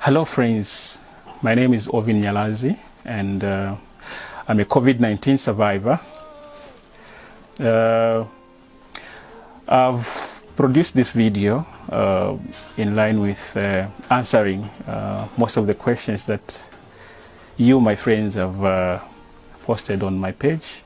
Hello friends, my name is Ovin Nyalazi and I'm a COVID-19 survivor. I've produced this video in line with answering most of the questions that you, my friends, have posted on my page,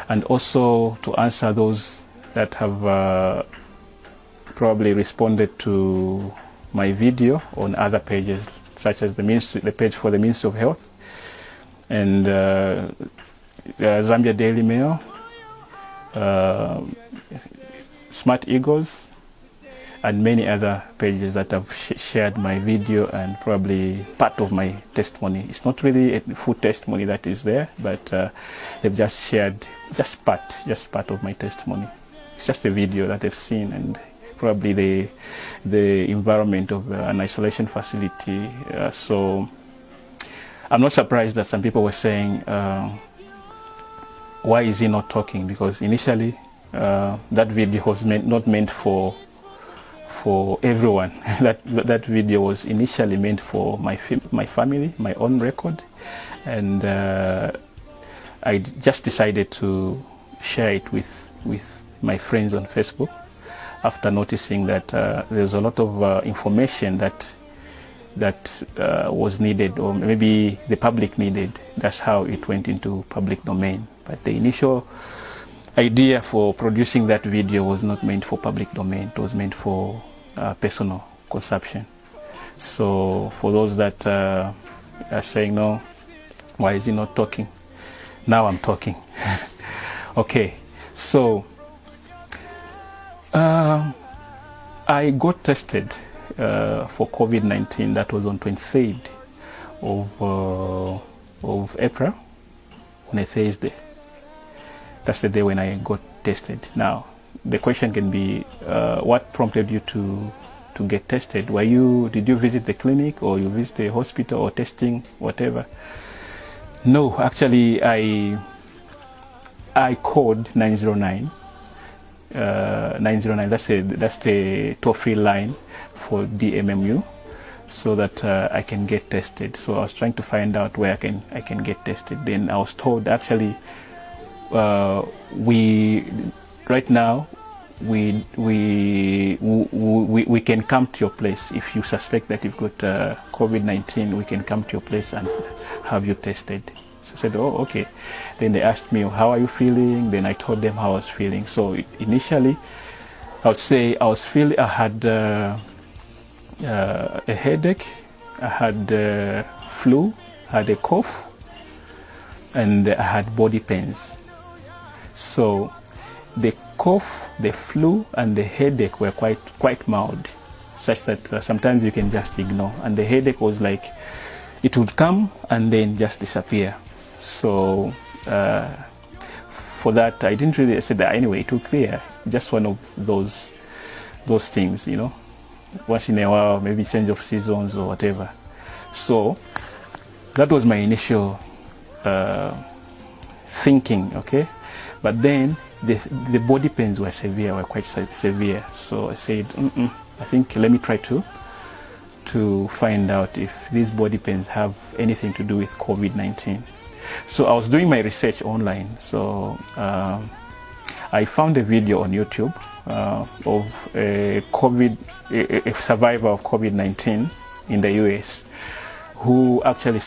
and also to answer those that have probably responded to my video on other pages, such as the page for the Ministry of Health and Zambia Daily Mail, Smart Eagles, and many other pages that have shared my video and probably part of my testimony. It's not really a full testimony that is there, but they've just shared just part of my testimony. It's just a video that they've seen, and probably the environment of an isolation facility. So I'm not surprised that some people were saying, why is he not talking? Because initially that video was not meant for everyone. that video was initially meant for my family, my own record, and I just decided to share it with my friends on Facebook after noticing that there's a lot of information that was needed, or maybe the public needed. That's how it went into public domain. But the initial idea for producing that video was not meant for public domain. It was meant for personal consumption. So for those that are saying, no, why is he not talking? Now I'm talking. Okay, so I got tested for COVID-19. That was on 23rd of April, on a Thursday. That's the day when I got tested. Now, the question can be, what prompted you to get tested? Did you visit the clinic, or you visit the hospital, or testing, whatever? No, actually, I called 909. 909, that's the toll-free line for DMMU, so that I can get tested. So I was trying to find out where I can get tested. Then I was told, actually, right now we can come to your place. If you suspect that you've got COVID-19, we can come to your place and have you tested. So I said, oh, okay. Then they asked me, how are you feeling? Then I told them how I was feeling. So initially, I would say I had a headache, I had flu, I had a cough, and I had body pains. So the cough, the flu, and the headache were quite mild, such that sometimes you can just ignore. And the headache was like, it would come and then just disappear. So for that, I didn't really say that anyway. It will clear. Just one of those things, you know, once in a while, maybe change of seasons or whatever. So that was my initial thinking. Okay, but then the body pains were quite severe. So I said, I think let me try to find out if these body pains have anything to do with COVID-19. So I was doing my research online. So I found a video on YouTube of a survivor of COVID-19 in the US who actually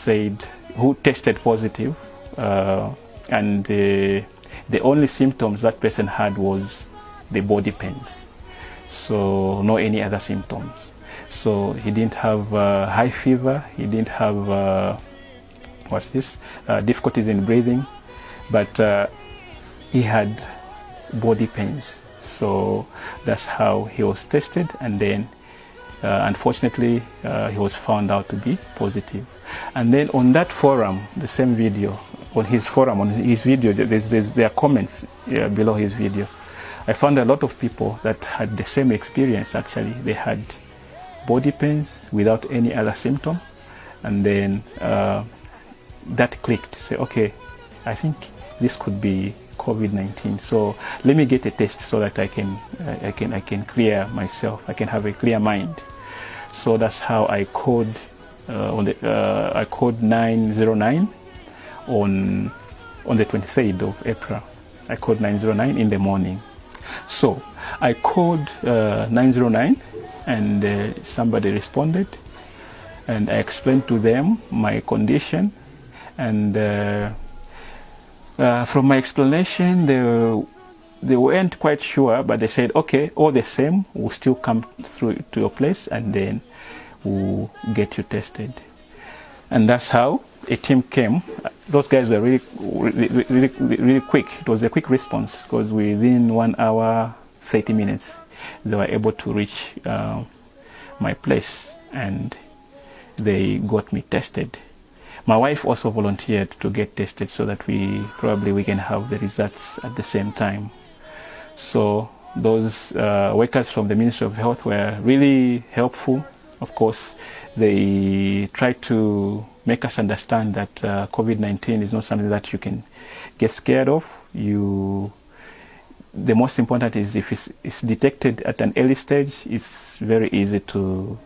who tested positive, and the only symptoms that person had was the body pains. So no any other symptoms. So he didn't have high fever, he didn't have difficulties in breathing, but he had body pains. So that's how he was tested, and then unfortunately he was found out to be positive. And then on that forum, the same video, on his video, there are comments below his video. I found a lot of people that had the same experience. Actually, they had body pains without any other symptom, and then that clicked. Say, okay, I think this could be COVID-19. So let me get a test so that I can clear myself. I can have a clear mind. So that's how I called I called 909 on the 23rd of April. I called 909 in the morning. So I called 909 and somebody responded, and I explained to them my condition, and from my explanation they weren't quite sure, but they said, okay, all the same, we'll still come through to your place and then we'll get you tested. And that's how a team came. Those guys were really quick. It was a quick response, because within 1 hour 30 minutes they were able to reach my place and they got me tested. My wife also volunteered to get tested so that we can have the results at the same time. So those workers from the Ministry of Health were really helpful. Of course, they tried to make us understand that COVID-19 is not something that you can get scared of. The most important is if it's detected at an early stage, it's very easy to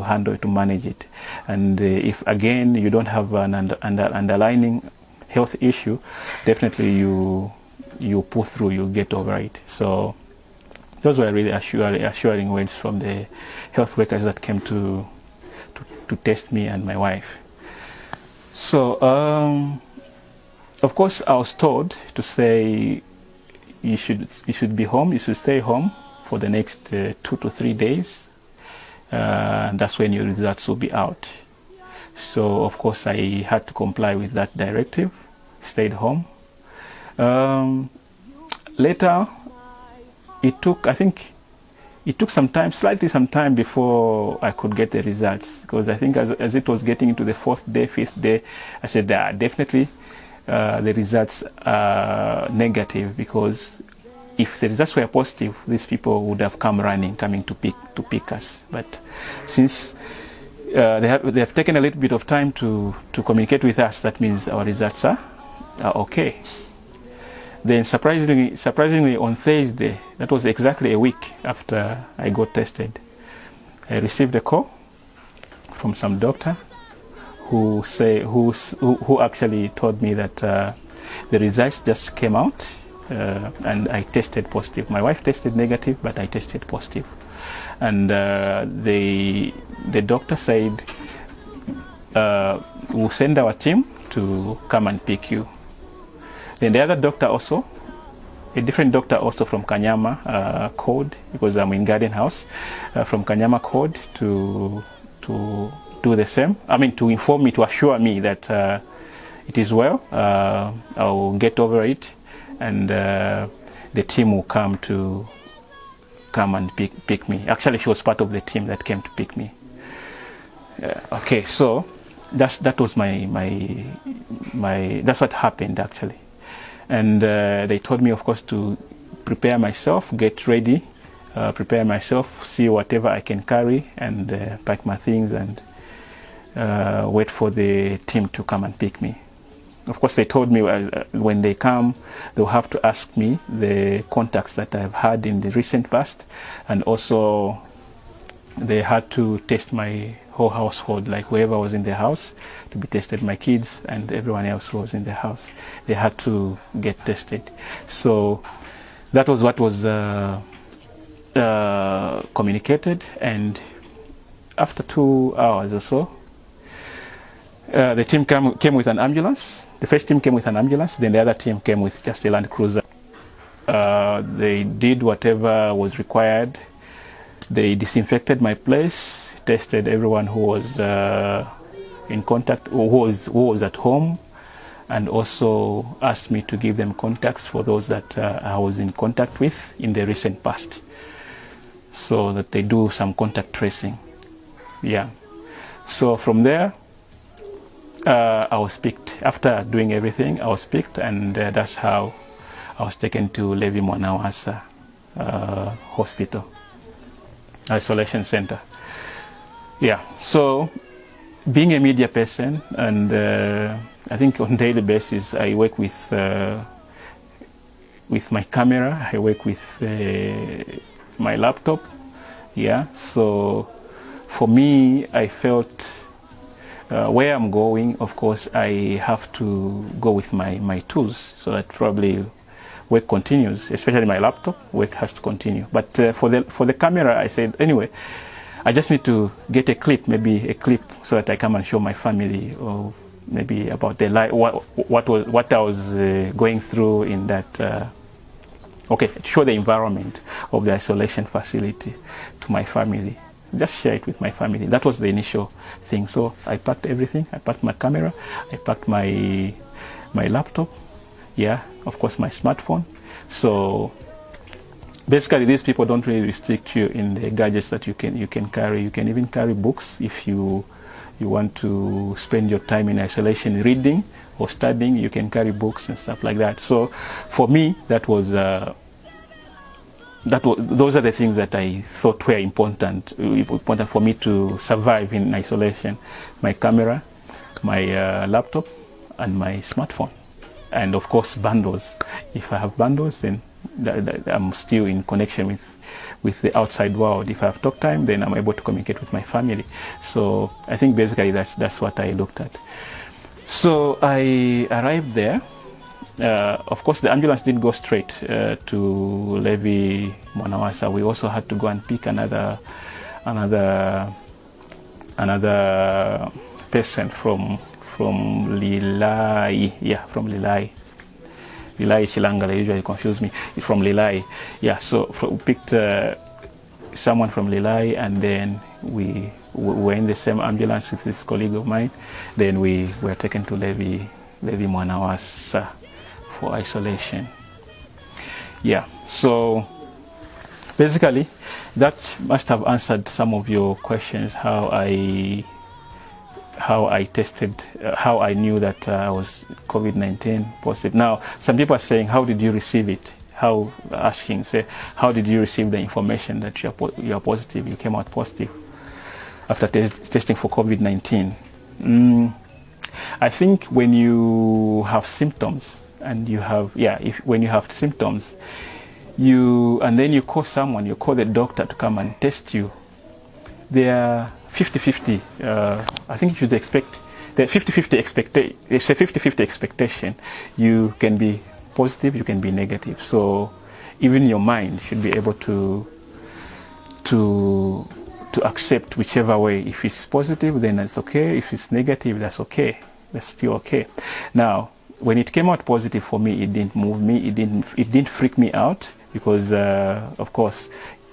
handle, to manage it. And if again you don't have an underlying health issue, definitely you pull through, you get over it. So those were really assuring words from the health workers that came to test me and my wife. So of course I was told to say you should be home, you should stay home for the next 2 to 3 days. That's when your results will be out. So of course I had to comply with that directive, stayed home. Later it took slightly some time before I could get the results, because I think as it was getting into the 4th day, 5th day, I said definitely the results are negative, because if the results were positive, these people would have coming to pick us. But since they have taken a little bit of time to communicate with us, that means our results are okay. Then surprisingly on Thursday, that was exactly a week after I got tested, I received a call from some doctor who actually told me that the results just came out and I tested positive. My wife tested negative, but I tested positive. And the doctor said, we'll send our team to come and pick you. Then the other doctor also, a different doctor also from Kanyama called, because I'm in Garden House, from Kanyama called to do the same. I mean, to inform me, to assure me that it is well, I'll get over it, and the team will come and pick me. Actually, she was part of the team that came to pick me. Okay, so that was that's what happened actually. And they told me, of course, to prepare myself, get ready, prepare myself, see whatever I can carry, and pack my things and wait for the team to come and pick me. Of course, they told me when they come, they'll have to ask me the contacts that I've had in the recent past, and also they had to test my whole household, like whoever was in the house to be tested, my kids and everyone else who was in the house. They had to get tested. So that was what was communicated, and after 2 hours or so, the team came with an ambulance. The first team came with an ambulance, then the other team came with just a Land Cruiser. They did whatever was required. They disinfected my place, tested everyone who was in contact, or who was at home, and also asked me to give them contacts for those that I was in contact with in the recent past, so that they do some contact tracing. Yeah. So from there, I was picked. After doing everything, I was picked, and that's how I was taken to Levi Mwanawasa Hospital, Isolation Center. Yeah, so being a media person, and I think on a daily basis I work with my camera, I work with my laptop. Yeah, so for me, I felt Where I'm going, of course, I have to go with my tools, so that probably work continues, especially my laptop, work has to continue. But for the camera, I said, anyway, I just need to get a clip, maybe a clip, so that I come and show my family, or maybe about the life, what I was going through in that, okay, show the environment of the isolation facility to my family. Just share it with my family. That was the initial thing. So I packed everything. I packed my camera. I packed my laptop. Yeah, of course, my smartphone. So basically, these people don't really restrict you in the gadgets that you can carry. You can even carry books if you want to spend your time in isolation reading or studying. You can carry books and stuff like that. So for me, those are the things that I thought were important for me to survive in isolation. My camera, my laptop, and my smartphone. And of course, bundles. If I have bundles, then I'm still in connection with the outside world. If I have talk time, then I'm able to communicate with my family. So I think basically that's what I looked at. So I arrived there. Of course, the ambulance didn't go straight to Levi Mwanawasa. We also had to go and pick another person from Lilai. Yeah, from Lilai. Lilai Shilanga, they usually confuse me. It's from Lilai. Yeah, so we picked someone from Lilai, and then we were in the same ambulance with this colleague of mine. Then we were taken to Levi Mwanawasa for isolation. Yeah, so basically that must have answered some of your questions, how I tested, how I knew that I was COVID-19 positive. Now, some people are saying, how did you receive it? How did you receive the information that you are positive, you came out positive after testing for COVID-19? I think when you have symptoms, and when you have symptoms, and then you call someone, you call the doctor to come and test you, they are 50-50. I think you should expect the 50-50 expectation. It's a 50-50 expectation. You can be positive, you can be negative. So even your mind should be able to accept whichever way. If it's positive, then that's okay. If it's negative, that's okay. That's still okay. Now, when it came out positive for me, it didn't move me. It didn't freak me out, because of course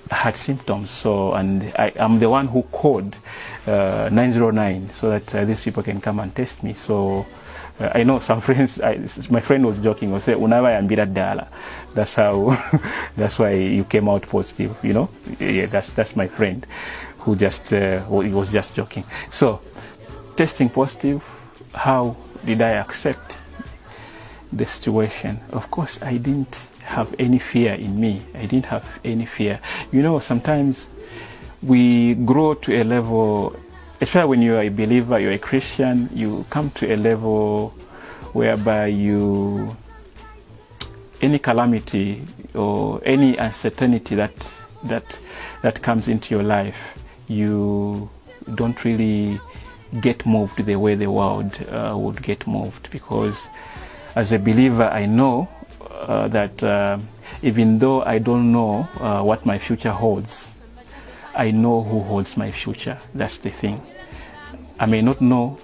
I had symptoms. So, and I'm the one who called 909 so that these people can come and test me. So I know some friends. My friend was joking. Was say, "Unawa yambira dala." That's how. That's why you came out positive. You know. Yeah, that's my friend, who just he was just joking. So, testing positive. How did I accept the situation? Of course, I didn't have any fear in me. I didn't have any fear. You know, sometimes we grow to a level, especially when you are a believer, you're a Christian, you come to a level whereby any calamity or any uncertainty that comes into your life, you don't really get moved the way the world would get moved. Because as a believer, I know that even though I don't know what my future holds, I know who holds my future. That's the thing. I may not know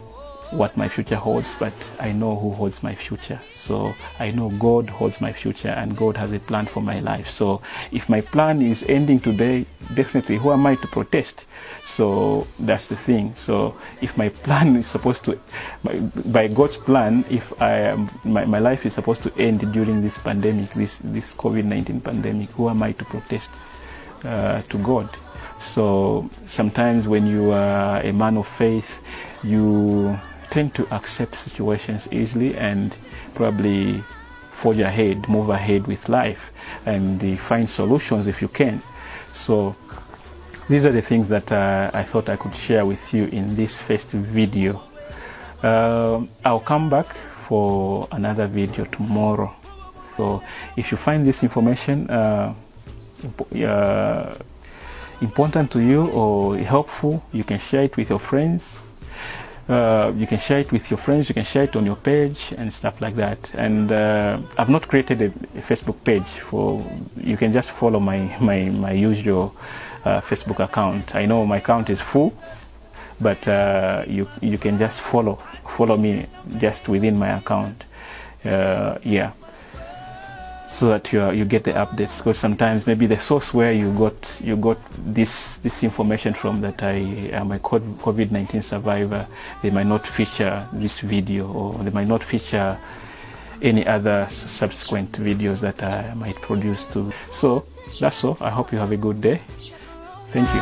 what my future holds, but I know who holds my future. So I know God holds my future, and God has a plan for my life. So if my plan is ending today, definitely who am I to protest? So that's the thing. So if my plan is supposed to, by God's plan, if my life is supposed to end during this pandemic, this COVID-19 pandemic, who am I to protest to God? So sometimes when you are a man of faith, you tend to accept situations easily and probably forge ahead, move ahead with life, and find solutions if you can. So these are the things that I thought I could share with you in this first video. I'll come back for another video tomorrow. So if you find this information important to you or helpful, you can share it with your friends. You can share it with your friends, you can share it on your page and stuff like that. And I've not created a Facebook page for, you can just follow my usual Facebook account. I know my account is full, but you can just follow me just within my account. Yeah, so that you get the updates, because sometimes maybe the source where you got this information from, that I am a COVID-19 survivor, they might not feature this video, or they might not feature any other subsequent videos that I might produce too. So that's all. I hope you have a good day. Thank you.